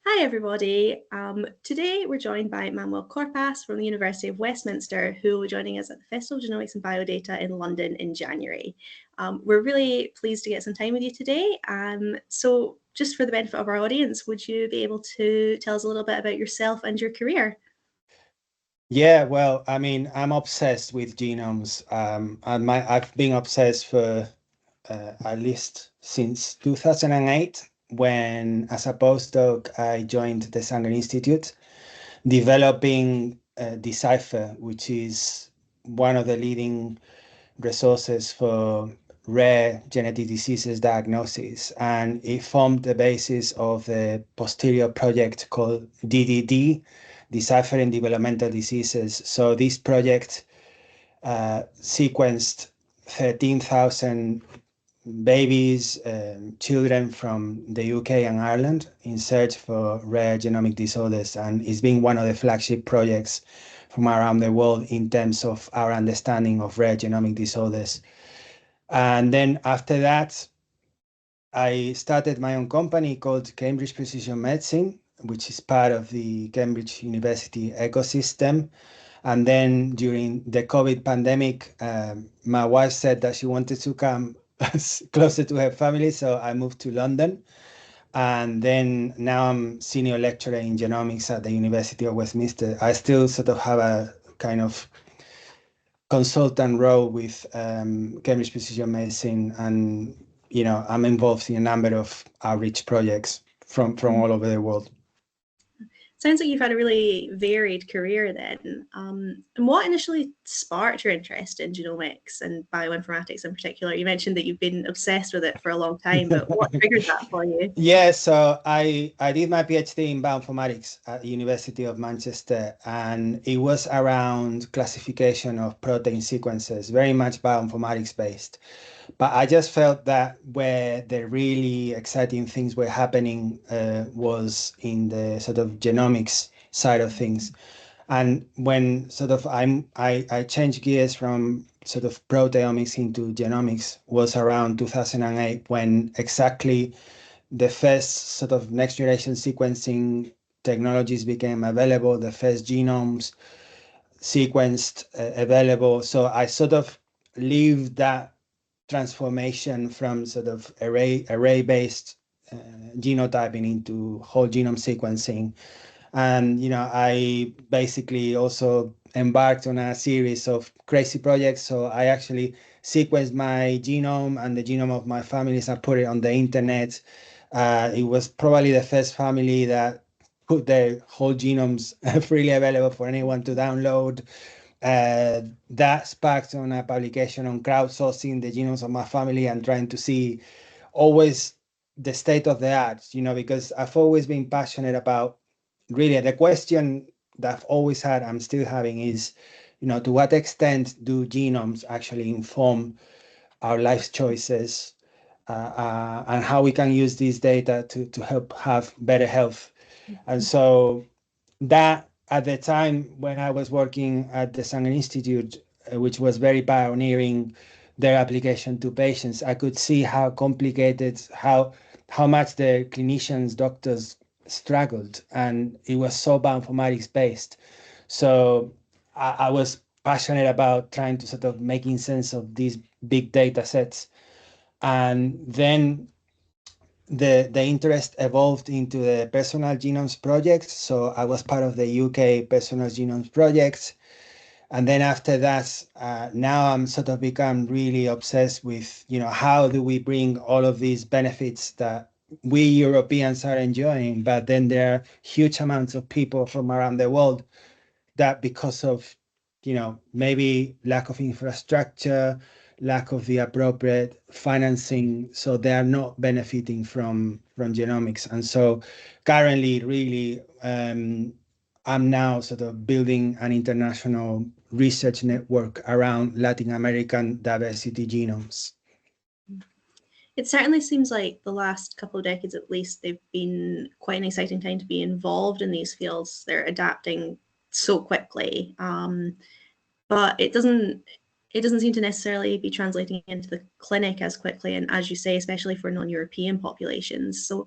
Hi everybody. Today we're joined by Manuel Corpas from the University of Westminster, who will be joining us at the Festival of Genomics and Biodata in London in January. We're really pleased to get some time with you today. So just for the benefit of our audience, would you be able to tell us a little bit about yourself and your career? Yeah, well, I mean, I'm obsessed with genomes. I've been obsessed for at least since 2008, when, as a postdoc, I joined the Sanger Institute, developing Decipher, which is one of the leading resources for rare genetic diseases diagnosis. And it formed the basis of the posterior project called DDD, Deciphering Developmental Diseases. So this project sequenced 13,000 babies, children from the UK and Ireland in search for rare genomic disorders, and it's been one of the flagship projects from around the world in terms of our understanding of rare genomic disorders. And then after that, I started my own company called Cambridge Precision Medicine, which is part of the Cambridge University ecosystem. And then during the COVID pandemic, my wife said that she wanted to come closer to her family, so I moved to London. And then now I'm senior lecturer in genomics at the University of Westminster. I still sort of have a kind of consultant role with Cambridge Precision Medicine, and I'm involved in a number of outreach projects from all over the world. Sounds like you've had a really varied career then. And what initially sparked your interest in genomics and bioinformatics in particular? You mentioned that you've been obsessed with it for a long time, but what triggered that for you? Yeah, so I did my PhD in bioinformatics at the University of Manchester, and it was around classification of protein sequences, very much bioinformatics based. But I just felt that where the really exciting things were happening was in the sort of genomics side of things. And when sort of I changed gears from sort of proteomics into genomics was around 2008, when exactly the first sort of next generation sequencing technologies became available, the first genomes sequenced available. So I sort of lived that transformation from sort of array-based genotyping into whole genome sequencing. And I basically also embarked on a series of crazy projects. So I actually sequenced my genome and the genome of my families and put it on the internet. It was probably the first family that put their whole genomes freely available for anyone to download. That sparked on a publication on crowdsourcing the genomes of my family and trying to see always the state of the art, because I've always been passionate about, really, the question that I've always had, I'm still having, is, to what extent do genomes actually inform our life choices, and how we can use this data to help have better health. And so that, at the time when I was working at the Sanger Institute, which was very pioneering their application to patients, I could see how complicated, how much the clinicians, doctors struggled, and it was so bioinformatics based. So I was passionate about trying to sort of making sense of these big data sets. And then the interest evolved into the Personal Genomes Project. So I was part of the UK Personal Genomes Project. And then after that, now I'm sort of become really obsessed with, how do we bring all of these benefits that we Europeans are enjoying, but then there are huge amounts of people from around the world that, because of, maybe lack of infrastructure, lack of the appropriate financing, so they are not benefiting from genomics. And so currently, really, I'm now sort of building an international research network around Latin American diversity genomes. It certainly seems like the last couple of decades, at least, they've been quite an exciting time to be involved in these fields. They're adapting so quickly, but it doesn't seem to necessarily be translating into the clinic as quickly. And as you say, especially for non-European populations. So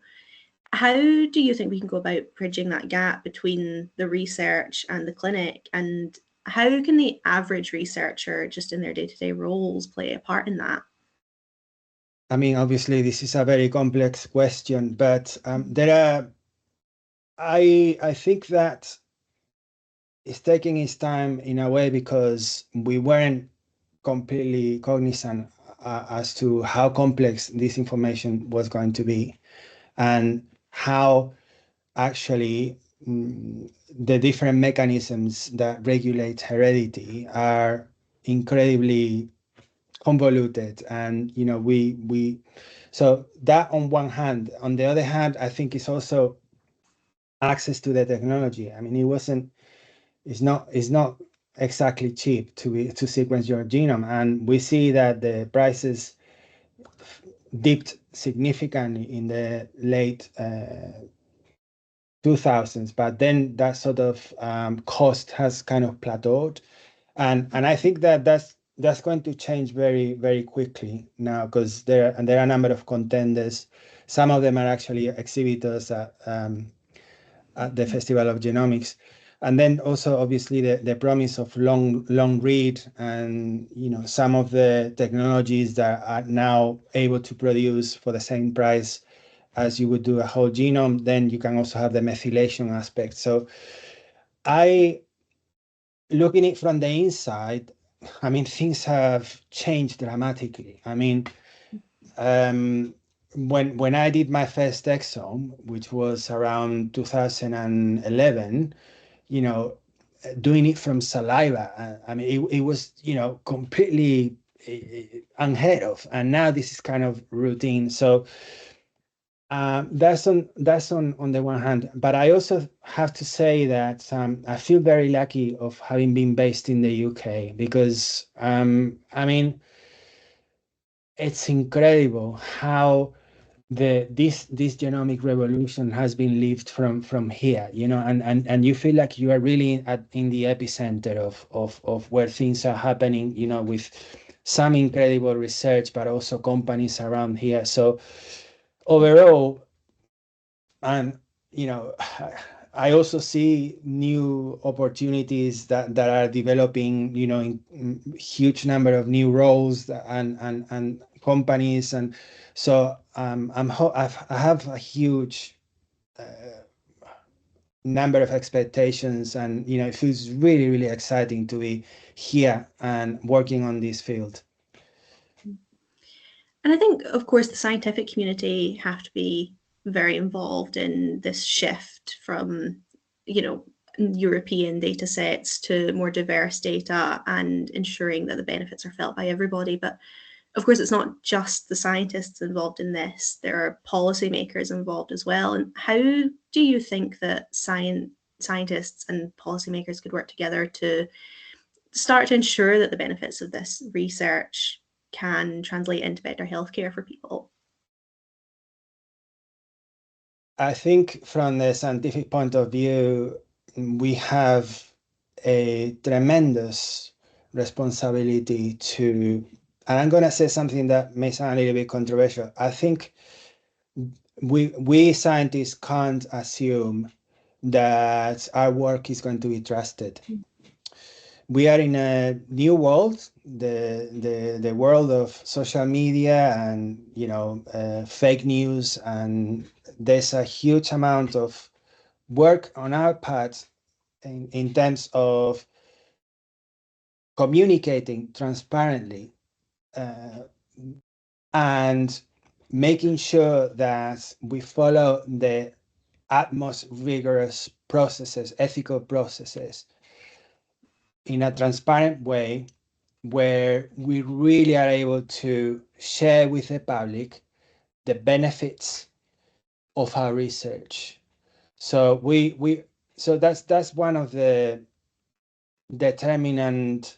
How do you think we can go about bridging that gap between the research and the clinic? And how can the average researcher, just in their day to day roles, play a part in that? I mean, obviously, this is a very complex question, but I think that it's taking its time in a way because we weren't completely cognizant as to how complex this information was going to be and how actually the different mechanisms that regulate heredity are incredibly convoluted. And we so that on one hand. On the other hand, I think it's also access to the technology. I mean, it's not exactly cheap to sequence your genome, and we see that the prices dipped significantly in the late 2000s, but then that sort of cost has kind of plateaued, and I think that that's going to change very very quickly now, because there are a number of contenders. Some of them are actually exhibitors at the Festival of Genomics. And then also obviously the promise of long read, and some of the technologies that are now able to produce for the same price as you would do a whole genome. Then you can also have the methylation aspect. So I looking it from the inside, I mean, things have changed dramatically. I mean, when I did my first exome, which was around 2011, doing it from saliva, I mean, it was, completely unheard of. And now this is kind of routine. So that's on the one hand. But I also have to say that I feel very lucky of having been based in the UK, because I mean, it's incredible how this genomic revolution has been lived from here, and you feel like you are really in the epicenter of where things are happening, with some incredible research, but also companies around here. So overall, and I also see new opportunities that are developing, in huge number of new roles and companies. And so I have a huge number of expectations, and it feels really really exciting to be here and working on this field. And I think, of course, the scientific community have to be very involved in this shift from, you know, European data sets to more diverse data and ensuring that the benefits are felt by everybody. But of course, it's not just the scientists involved in this, there are policymakers involved as well. And how do you think that scientists and policymakers could work together to start to ensure that the benefits of this research can translate into better healthcare for people? I think from the scientific point of view, we have a tremendous responsibility to, and I'm going to say something that may sound a little bit controversial. I think we scientists can't assume that our work is going to be trusted. We are in a new world, the world of social media and fake news, and there's a huge amount of work on our part in terms of communicating transparently, uh, and making sure that we follow the utmost rigorous processes, ethical processes, in a transparent way, where we really are able to share with the public the benefits of our research. So that's one of the determinant,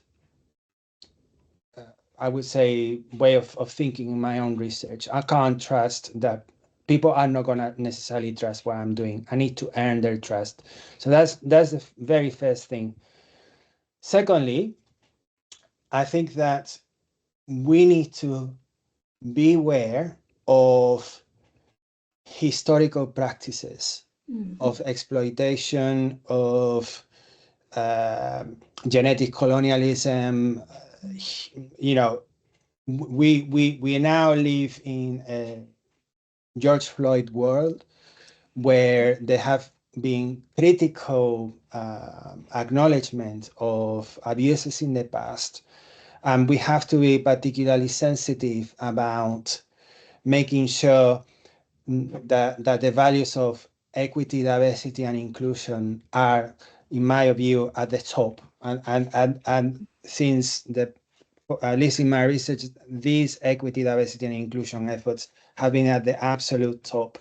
I would say, way of thinking in my own research. I can't trust that people are not gonna necessarily trust what I'm doing. I need to earn their trust. So that's the very first thing. Secondly, I think that we need to beware of historical practices of exploitation, of genetic colonialism. You know, we now live in a George Floyd world where there have been critical acknowledgement of abuses in the past, and we have to be particularly sensitive about making sure that the values of equity, diversity, and inclusion are, in my view, at the top. And since the at least in my research, these equity, diversity, and inclusion efforts have been at the absolute top.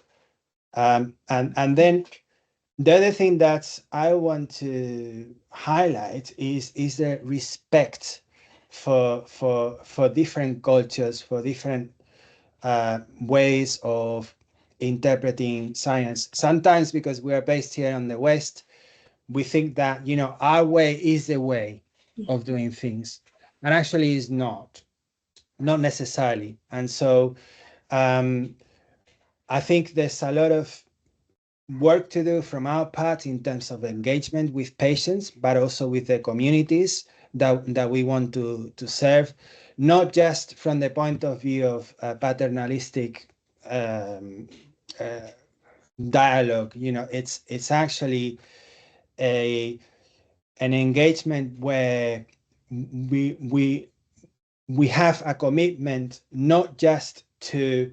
And then the other thing that I want to highlight is the respect for different cultures, for different ways of interpreting science. Sometimes because we are based here in the West, we think that, you know, our way is the way of doing things, and actually is not necessarily. And so um, I think there's a lot of work to do from our part in terms of engagement with patients, but also with the communities that we want to serve, not just from the point of view of paternalistic um, uh, dialogue. You know, it's actually a an engagement where we we have a commitment not just to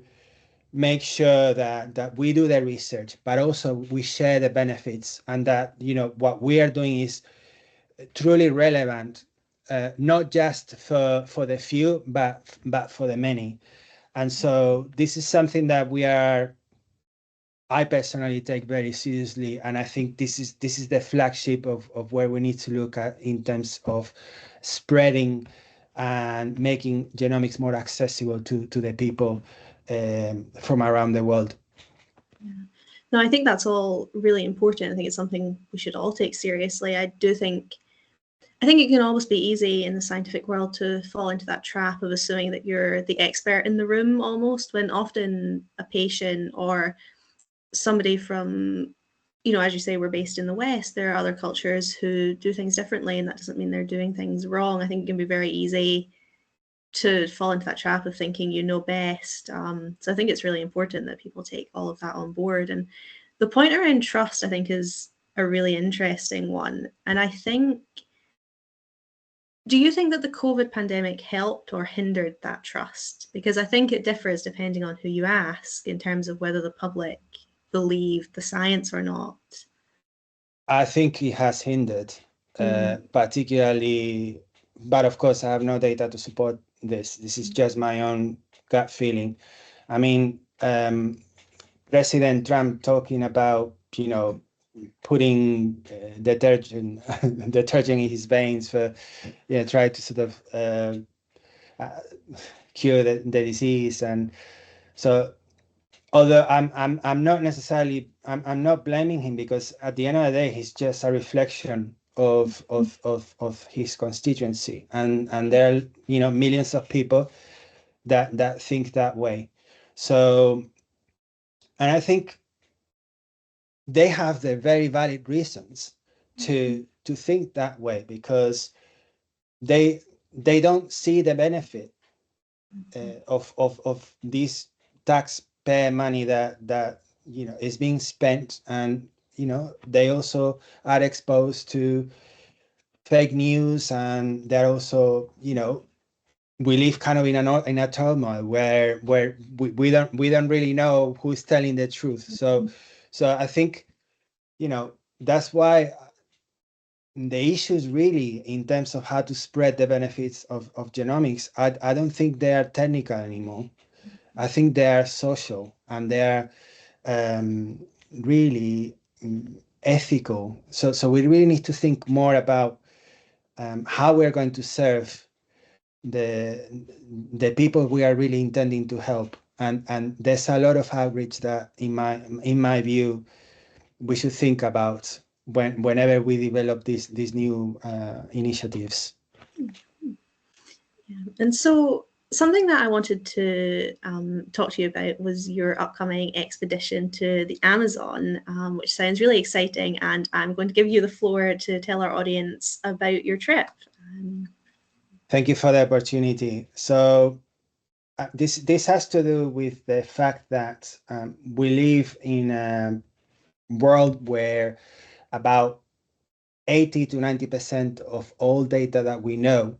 make sure that we do the research, but also we share the benefits, and that, you know, what we are doing is truly relevant, not just for the few, but for the many. And so this is something that I personally take very seriously, and I think this is the flagship of where we need to look at in terms of spreading and making genomics more accessible to the people from around the world. Yeah. No, I think that's all really important. I think it's something we should all take seriously. I think it can almost be easy in the scientific world to fall into that trap of assuming that you're the expert in the room almost, when often a patient or somebody from, you know, as you say, we're based in the West, there are other cultures who do things differently, and that doesn't mean they're doing things wrong. I think it can be very easy to fall into that trap of thinking you know best. So I think it's really important that people take all of that on board. And the point around trust, I think, is a really interesting one. And I think, do you think that the COVID pandemic helped or hindered that trust? Because I think it differs depending on who you ask in terms of whether the public believe the science or not. I think it has hindered, particularly, but of course, I have no data to support this. This is just my own gut feeling. I mean, President Trump talking about, you know, putting detergent in his veins for, you know, try to sort of uh, cure the disease. And so, although I'm not necessarily I'm not blaming him, because at the end of the day he's just a reflection of his constituency, and there are, you know, millions of people that think that way. So, and I think they have their very valid reasons to think that way, because they don't see the benefit of this taxpayer money that, you know, is being spent. And, you know, they also are exposed to fake news, and they're also, you know, we live kind of in a turmoil where we don't really know who's telling the truth. So I think, you know, that's why the issues really in terms of how to spread the benefits of genomics, I don't think they are technical anymore. I think they are social, and they are really ethical. So we really need to think more about how we're going to serve the people we are really intending to help. And there's a lot of outreach that, in my view, we should think about whenever we develop these new initiatives. Yeah. And so Something that I wanted to talk to you about was your upcoming expedition to the Amazon, which sounds really exciting. And I'm going to give you the floor to tell our audience about your trip. Thank you for the opportunity. So this has to do with the fact that we live in a world where about 80 to 90% of all data that we know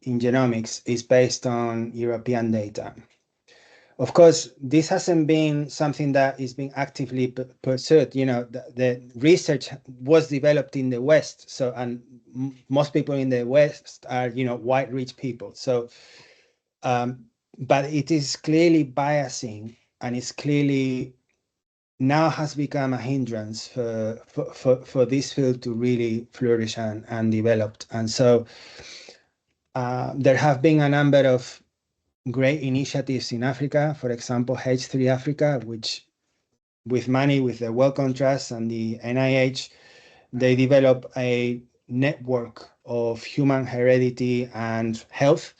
in genomics is based on European data. Of course, this hasn't been something that is being actively pursued. You know, the research was developed in the West, so and most people in the West are, you know, white rich people. So, but it is clearly biasing, and it's clearly now has become a hindrance for this field to really flourish and develop. And so there have been a number of great initiatives in Africa, for example, H3 Africa, which with money with the Wellcome Trust and the NIH, they develop a network of human heredity and health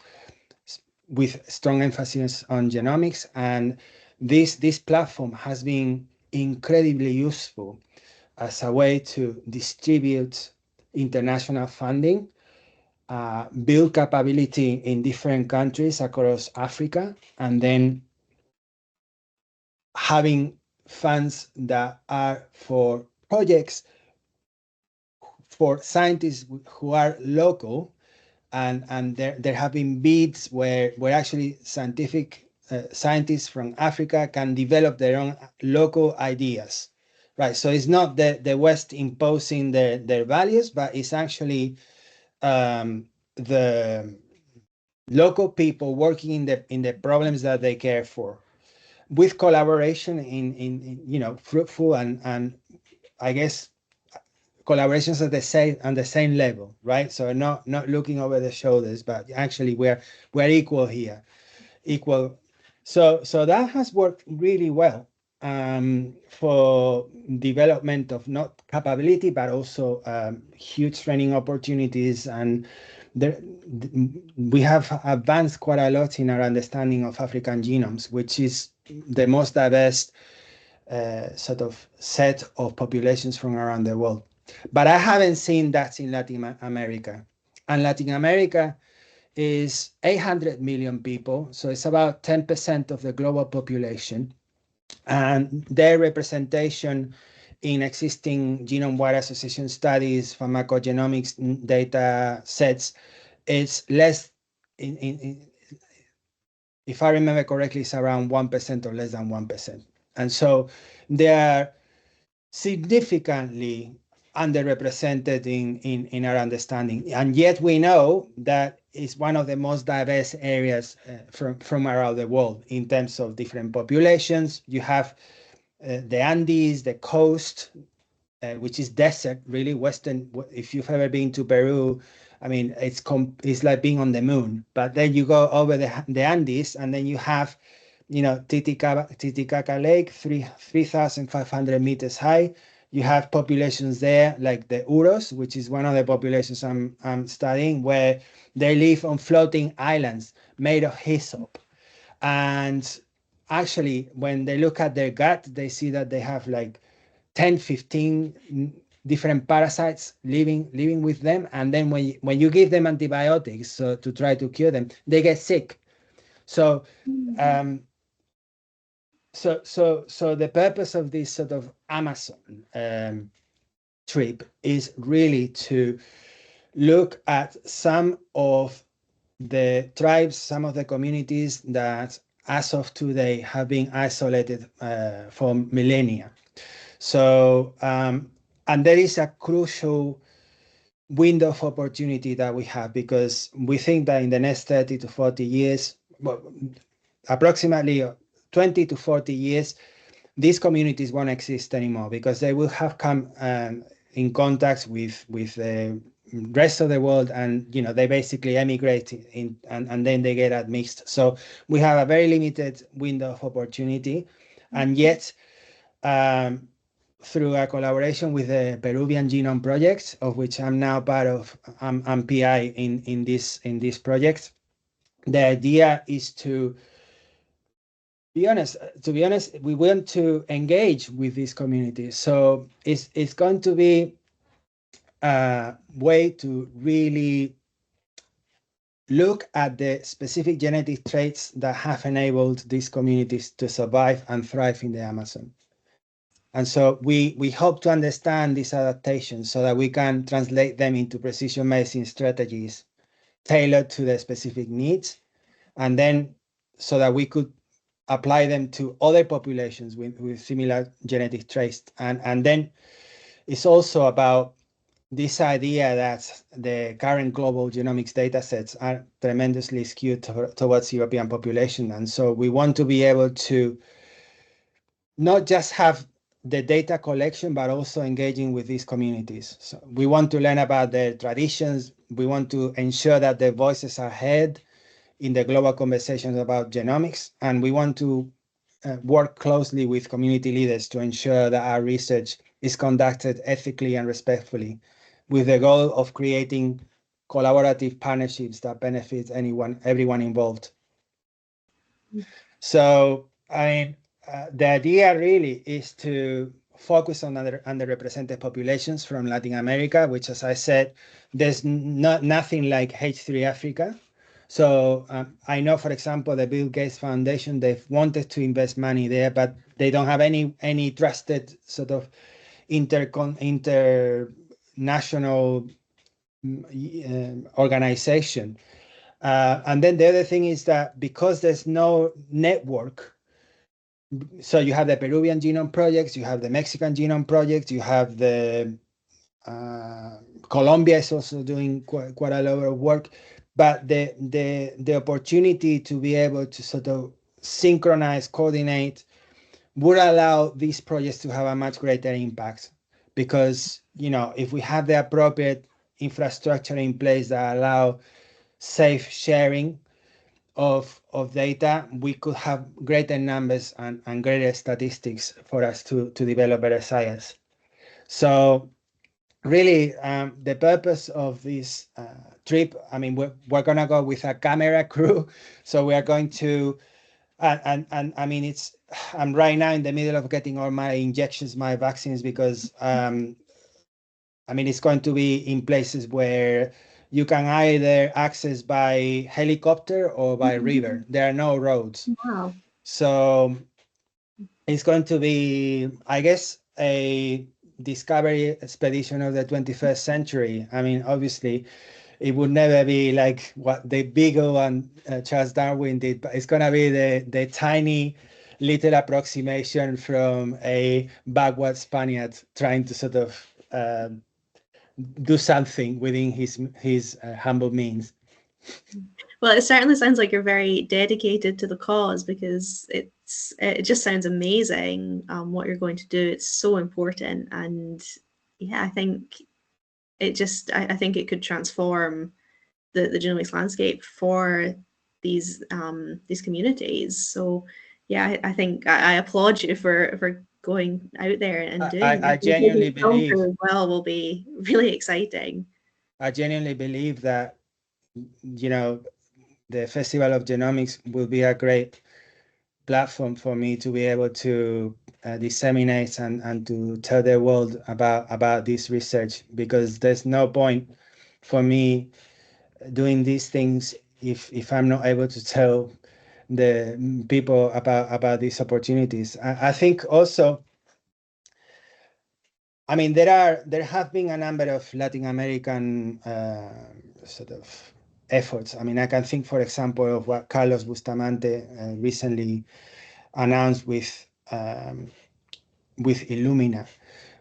with strong emphasis on genomics. And this platform has been incredibly useful as a way to distribute international funding, build capability in different countries across Africa, and then having funds that are for projects for scientists who are local, and there have been bids where actually scientific scientists from Africa can develop their own local ideas, right? So it's not the West imposing their values, but it's actually the local people working in the problems that they care for, with collaboration in you know, fruitful and I guess collaborations at the same level, right? So not looking over the shoulders, but actually we're equal here, equal. So that has worked really well for development of not capability, but also huge training opportunities. And there, we have advanced quite a lot in our understanding of African genomes, which is the most diverse sort of set of populations from around the world. But I haven't seen that in Latin America. And Latin America is 800 million people, so it's about 10% of the global population. And their representation in existing genome-wide association studies, pharmacogenomics data sets, is less, if I remember correctly, it's around 1% or less than 1%. And so they are significantly underrepresented in our understanding. And yet we know that it's one of the most diverse areas from around the world in terms of different populations. You have the Andes, the coast, which is desert, really western. If you've ever been to Peru, I mean, it's like being on the moon. But then you go over the Andes, and then you have, you know, Titicaca Lake, 3,500 meters high. You have populations there like the Uros, which is one of the populations I'm studying, where they live on floating islands made of hyssop. And actually, when they look at their gut, they see that they have like 10, 15 different parasites living with them. And then when you give them antibiotics so to try to cure them, they get sick. So so the purpose of this sort of Amazon trip is really to look at some of the tribes, some of the communities that as of today have been isolated for millennia. So, and there is a crucial window of opportunity that we have, because we think that in the next 30 to 40 years, well, approximately 20 to 40 years, these communities won't exist anymore, because they will have come in contact with the rest of the world, and you know, they basically emigrate and then they get admixed. So we have a very limited window of opportunity, and yet through a collaboration with the Peruvian Genome Project, of which I'm now part of, I'm PI in this project. the idea is to be honest. To be honest, we want to engage with these communities. So it's going to be a way to really look at the specific genetic traits that have enabled these communities to survive and thrive in the Amazon. And so we hope to understand these adaptations so that we can translate them into precision medicine strategies tailored to the specific needs, and then so that we could apply them to other populations with similar genetic traits. And then it's also about this idea that the current global genomics data sets are tremendously skewed towards European population. And so we want to be able to not just have the data collection, but also engaging with these communities. So we want to learn about their traditions. We want to ensure that their voices are heard in the global conversations about genomics. And we want to work closely with community leaders to ensure that our research is conducted ethically and respectfully, with the goal of creating collaborative partnerships that benefit everyone involved. So, I mean, the idea really is to focus on underrepresented populations from Latin America, which, as I said, there's nothing like H3 Africa. So I know, for example, the Bill Gates Foundation, they've wanted to invest money there, but they don't have any trusted sort of international organization. And then the other thing is that because there's no network, so you have the Peruvian Genome Project, you have the Mexican Genome Project, you have the Colombia is also doing quite a lot of work, but the opportunity to be able to sort of synchronize, coordinate, would allow these projects to have a much greater impact. Because if we have the appropriate infrastructure in place that allow safe sharing of data, we could have greater numbers and greater statistics for us to develop better science. So really, the purpose of this trip, I mean, we're going to go with a camera crew. So we are going to, and I mean, I'm right now in the middle of getting all my injections, my vaccines, because I mean, it's going to be in places where you can either access by helicopter or by river. There are no roads. Wow. So it's going to be, I guess, a discovery expedition of the 21st century. I mean, obviously, it would never be like what the Beagle and Charles Darwin did, but it's going to be the tiny little approximation from a backward Spaniard trying to sort of do something within his humble means. Well, it certainly sounds like you're very dedicated to the cause because it just sounds amazing what you're going to do. It's so important, and yeah, I think I think it could transform the genomics landscape for these communities. So yeah, I think I applaud you for going out there and doing I this. And taking genuinely the film believe crew as well will be really exciting. I genuinely believe that you know the Festival of Genomics will be a great platform for me to be able to disseminate and to tell the world about this research, because there's no point for me doing these things if I'm not able to tell the people about these opportunities. I think also, I mean, there have been a number of Latin American sort of efforts. I mean, I can think, for example, of what Carlos Bustamante recently announced with Illumina,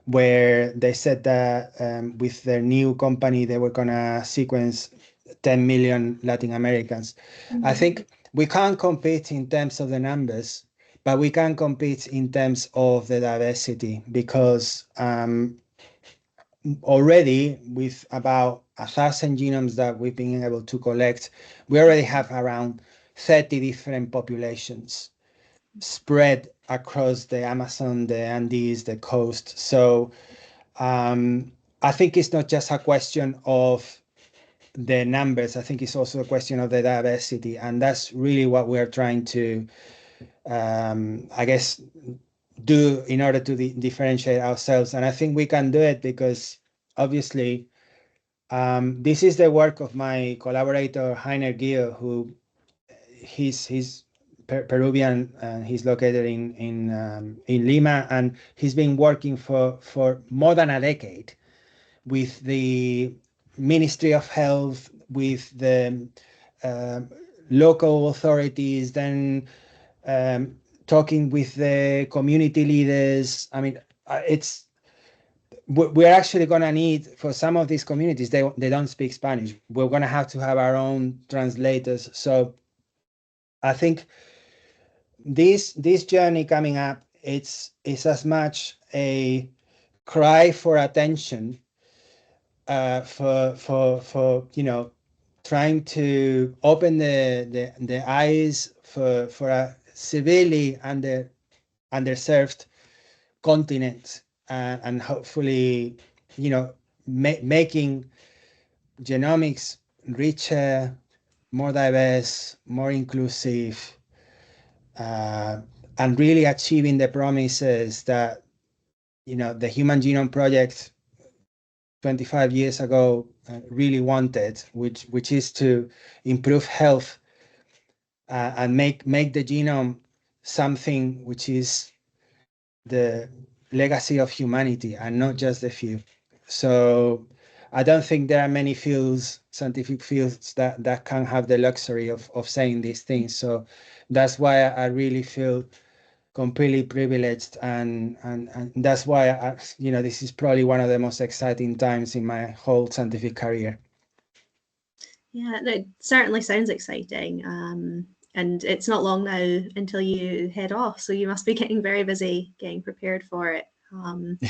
where they said that with their new company they were gonna sequence 10 million Latin Americans. I Mhm. think we can't compete in terms of the numbers, but we can compete in terms of the diversity, because already with about 1,000 genomes that we've been able to collect, we already have around 30 different populations spread across the Amazon, the Andes, the coast. So I think it's not just a question of the numbers. I think it's also a question of the diversity, and that's really what we're trying to, I guess, do in order to differentiate ourselves. And I think we can do it because obviously this is the work of my collaborator Heiner Gio, who he's Peruvian and he's located in Lima, and he's been working for more than a decade with the Ministry of Health, with the um local authorities, then talking with the community leaders. I mean, it's we're actually going to need for some of these communities, they don't speak Spanish. We're going to have our own translators. So I think this journey coming up, it's as much a cry for attention, for trying to open the eyes for a severely underserved continent, and hopefully making genomics richer, more diverse, more inclusive, and really achieving the promises that the Human Genome Project 25 years ago really wanted, which is to improve health, and make the genome something which is the legacy of humanity and not just the few. So I don't think there are many fields, scientific fields, that can have the luxury of saying these things. So that's why I really feel completely privileged, and that's why this is probably one of the most exciting times in my whole scientific career. Yeah, no, it certainly sounds exciting. And it's not long now until you head off, so you must be getting very busy getting prepared for it. And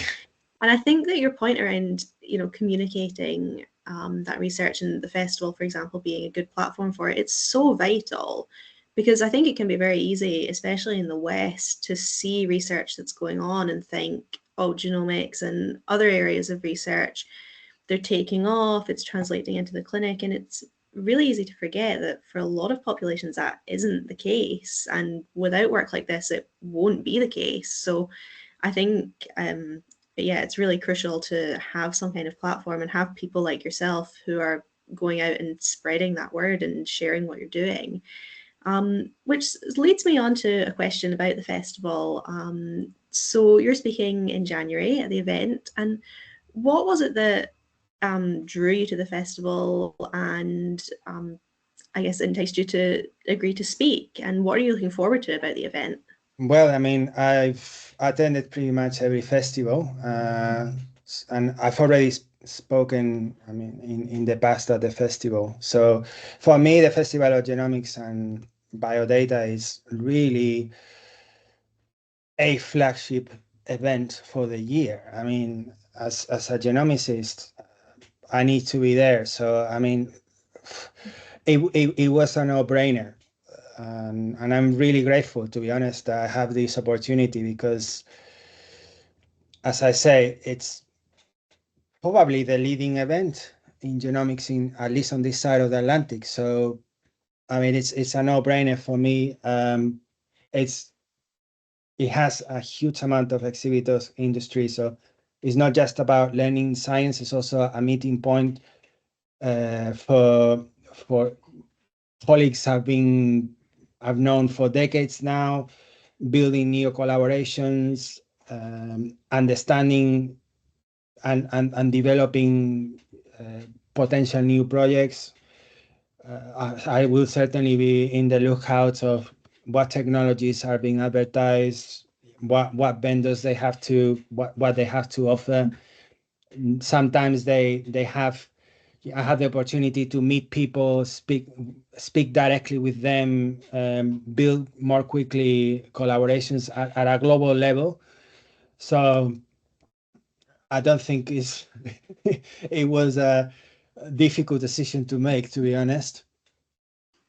I think that your point around, communicating that research and the festival, for example, being a good platform for it, it's so vital because I think it can be very easy, especially in the West, to see research that's going on and think, oh, genomics and other areas of research, they're taking off, it's translating into the clinic, and it's really easy to forget that for a lot of populations that isn't the case, and without work like this it won't be the case. So I think yeah, it's really crucial to have some kind of platform and have people like yourself who are going out and spreading that word and sharing what you're doing. Which leads me on to a question about the festival. So you're speaking in January at the event, and what was it that drew you to the festival and I guess enticed you to agree to speak? And what are you looking forward to about the event? Well, I mean, I've attended pretty much every festival, and I've already spoken, I mean, in the past at the festival. So for me, the Festival of Genomics and Biodata is really a flagship event for the year. I mean, as a genomicist, I need to be there. So, I mean, it was a no-brainer. And I'm really grateful, to be honest, that I have this opportunity because, as I say, it's probably the leading event in genomics, in at least on this side of the Atlantic. So, I mean, it's a no-brainer for me. It has a huge amount of exhibitors industry, so it's not just about learning science. It's also a meeting point for colleagues I've known for decades now, building new collaborations, understanding and developing potential new projects. I will certainly be in the lookout of what technologies are being advertised, what vendors they have to what they have to offer. Sometimes they have I have the opportunity to meet people, speak directly with them, build more quickly collaborations at a global level. So I don't think it was a difficult decision to make, to be honest.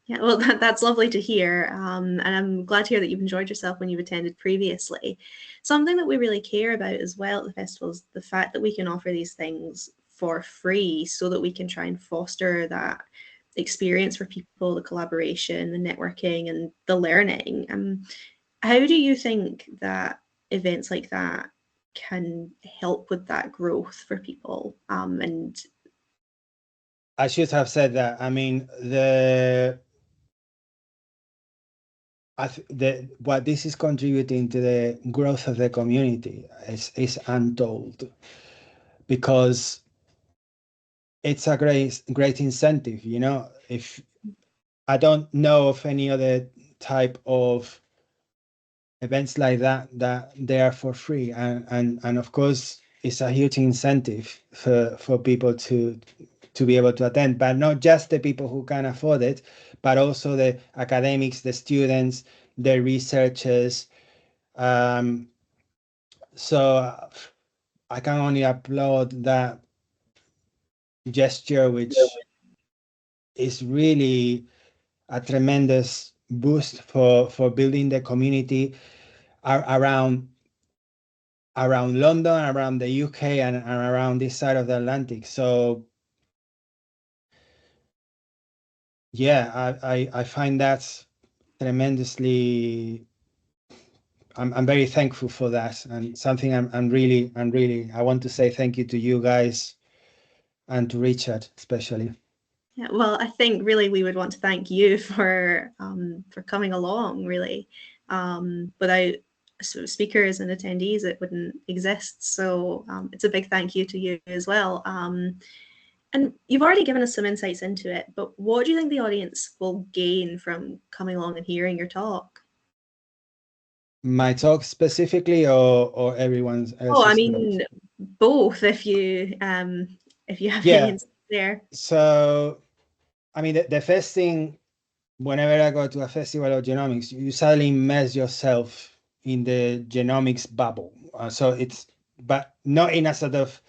Yeah, well, that's lovely to hear. And I'm glad to hear that you've enjoyed yourself when you've attended previously. Something that we really care about as well at the festival is the fact that we can offer these things for free so that we can try and foster that experience for people, the collaboration, the networking, and the learning. How do you think that events like that can help with that growth for people? And I should have said that. I mean, what this is contributing to the growth of the community is untold, because it's a great incentive. You know, if I don't know of any other type of events like that they are for free, and of course it's a huge incentive for people to be able to attend, but not just the people who can afford it, but also the academics, the students, the researchers. So I can only applaud that gesture, which is really a tremendous boost for building the community around London, around the UK, and around this side of the Atlantic. So yeah, I find that tremendously. I'm very thankful for that, and something I'm really I want to say thank you to you guys and to Richard especially. yeah, well, I think really we would want to thank you for coming along. Really, without sort of speakers and attendees, it wouldn't exist. So it's a big thank you to you as well. And you've already given us some insights into it, but what do you think the audience will gain from coming along and hearing your talk? My talk specifically, or everyone Oh, I else's talks? mean, both. If you have any Yeah. insights there. So I mean, the first thing, whenever I go to a festival of genomics, you suddenly immerse yourself in the genomics bubble. So it's, but not in a sort of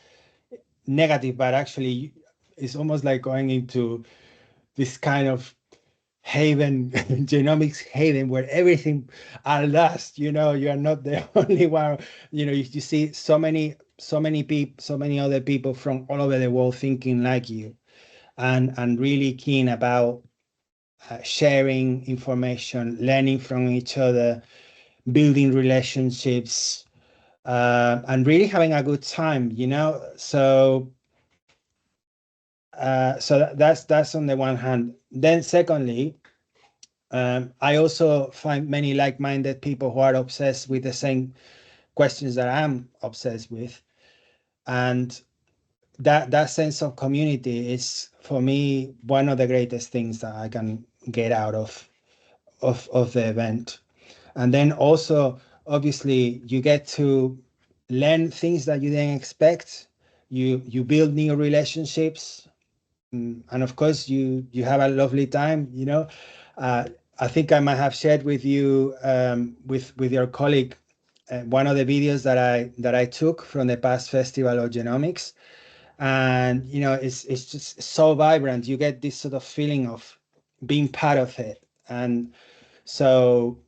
negative, but actually it's almost like going into this kind of haven, genomics haven, where everything at last, you are not the only one. You see so many people, so many other people from all over the world thinking like you, and really keen about sharing information, learning from each other, building relationships, and really having a good time. So that's on the one hand. Then secondly, I also find many like-minded people who are obsessed with the same questions that I'm obsessed with, and that sense of community is for me one of the greatest things that I can get out of the event. And then also, obviously, you get to learn things that you didn't expect. You build new relationships, and of course, you have a lovely time. Uh, I think I might have shared with you, with your colleague, one of the videos that I took from the past festival of genomics, and it's just so vibrant. You get this sort of feeling of being part of it, and so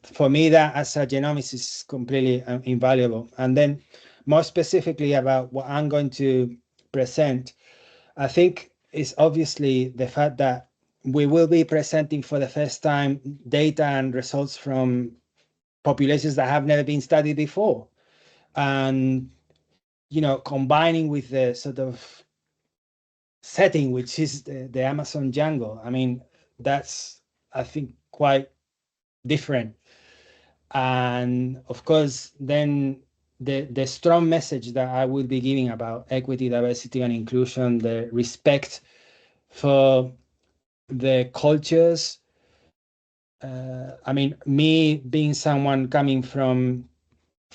for me, that as a genomicist is completely invaluable. And then more specifically about what I'm going to present, I think is obviously the fact that we will be presenting for the first time data and results from populations that have never been studied before. And, combining with the sort of setting, which is the Amazon jungle. I mean, that's, I think, quite different. And of course, then the strong message that I will be giving about equity, diversity, and inclusion, the respect for the cultures. I mean, me being someone coming from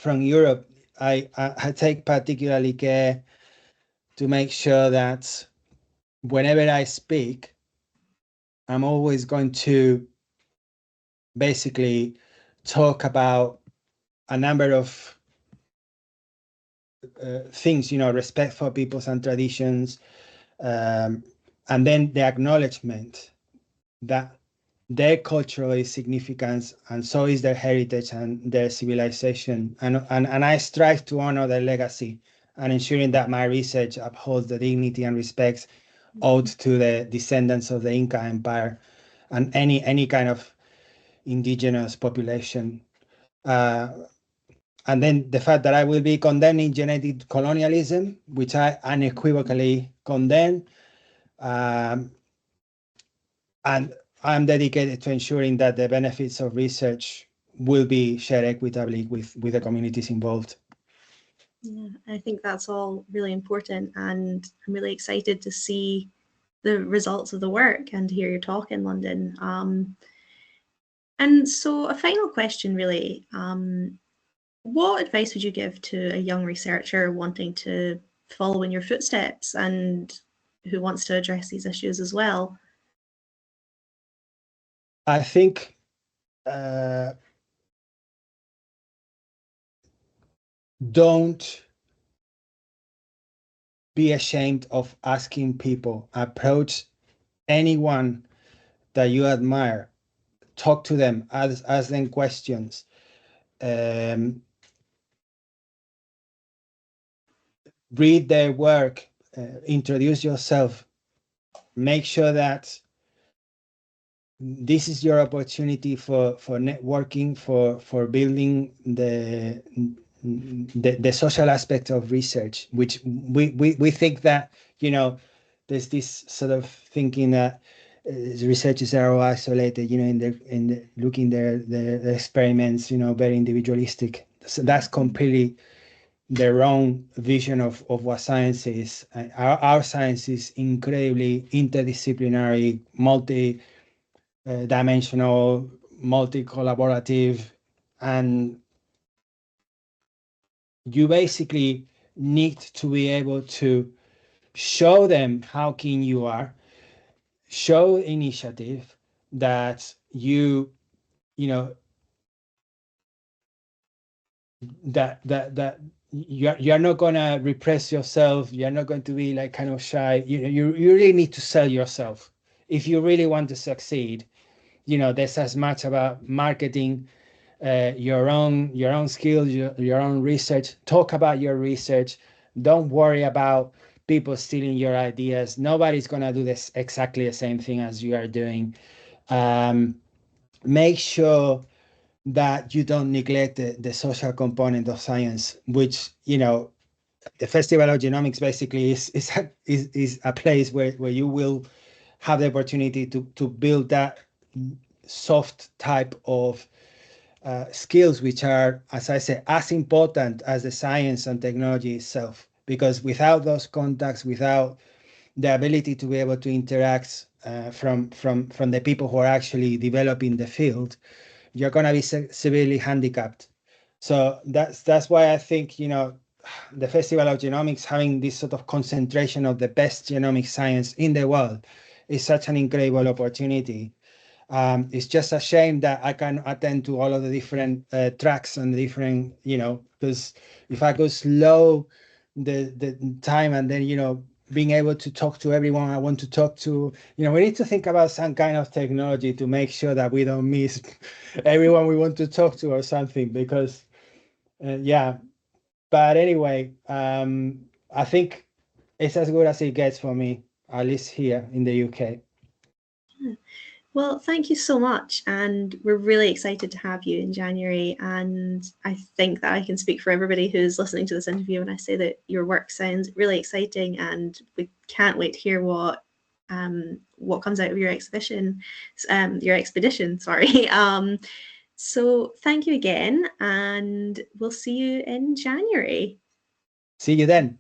Europe, I take particularly care to make sure that whenever I speak, I'm always going to basically talk about a number of things, respect for peoples and traditions, and then the acknowledgement that their cultural is significance, and so is their heritage and their civilization, and I strive to honor their legacy and ensuring that my research upholds the dignity and respect owed to the descendants of the Inca Empire and any kind of indigenous population. And then the fact that I will be condemning genetic colonialism, which I unequivocally condemn. And I'm dedicated to ensuring that the benefits of research will be shared equitably with the communities involved. Yeah, I think that's all really important, and I'm really excited to see the results of the work and to hear your talk in London. And so, a final question, really. What advice would you give to a young researcher wanting to follow in your footsteps and who wants to address these issues as well? I think don't be ashamed of asking people. Approach anyone that you admire. Talk to them, ask them questions. Read their work, introduce yourself. Make sure that this is your opportunity for networking, for building the social aspect of research, which we think that, you know, there's this sort of thinking that researchers are all isolated, you know, in the looking their experiments, you know, very individualistic. So that's completely the wrong vision of what science is. Our science is incredibly interdisciplinary, dimensional, multi-collaborative, and you basically need to be able to show them how keen you are, show initiative, that you know, that you're not gonna repress yourself. You're not going to be like kind of shy. You really need to sell yourself if you really want to succeed. You know, there's as much about marketing, your own skills, your own research. Talk about your research. Don't worry about people stealing your ideas. Nobody's gonna do this exactly the same thing as you are doing. Make sure that you don't neglect the social component of science, which, you know, the Festival of Genomics basically is a place where you will have the opportunity to build that soft type of skills, which are, as I say, as important as the science and technology itself. Because without those contacts, without the ability to be able to interact from the people who are actually developing the field, you're going to be severely handicapped. So that's why I think, you know, the Festival of Genomics, having this sort of concentration of the best genomic science in the world, is such an incredible opportunity. It's just a shame that I can attend to all of the different tracks and the different, you know, because if I go slow the time, and then, you know, being able to talk to everyone I want to talk to, you know, we need to think about some kind of technology to make sure that we don't miss everyone we want to talk to or something, because yeah. But anyway, I think it's as good as it gets for me, at least here in the UK. Well, thank you so much. And we're really excited to have you in January. And I think that I can speak for everybody who's listening to this interview when I say that your work sounds really exciting, and we can't wait to hear what comes out of your exhibition, your expedition, sorry. So thank you again, and we'll see you in January. See you then.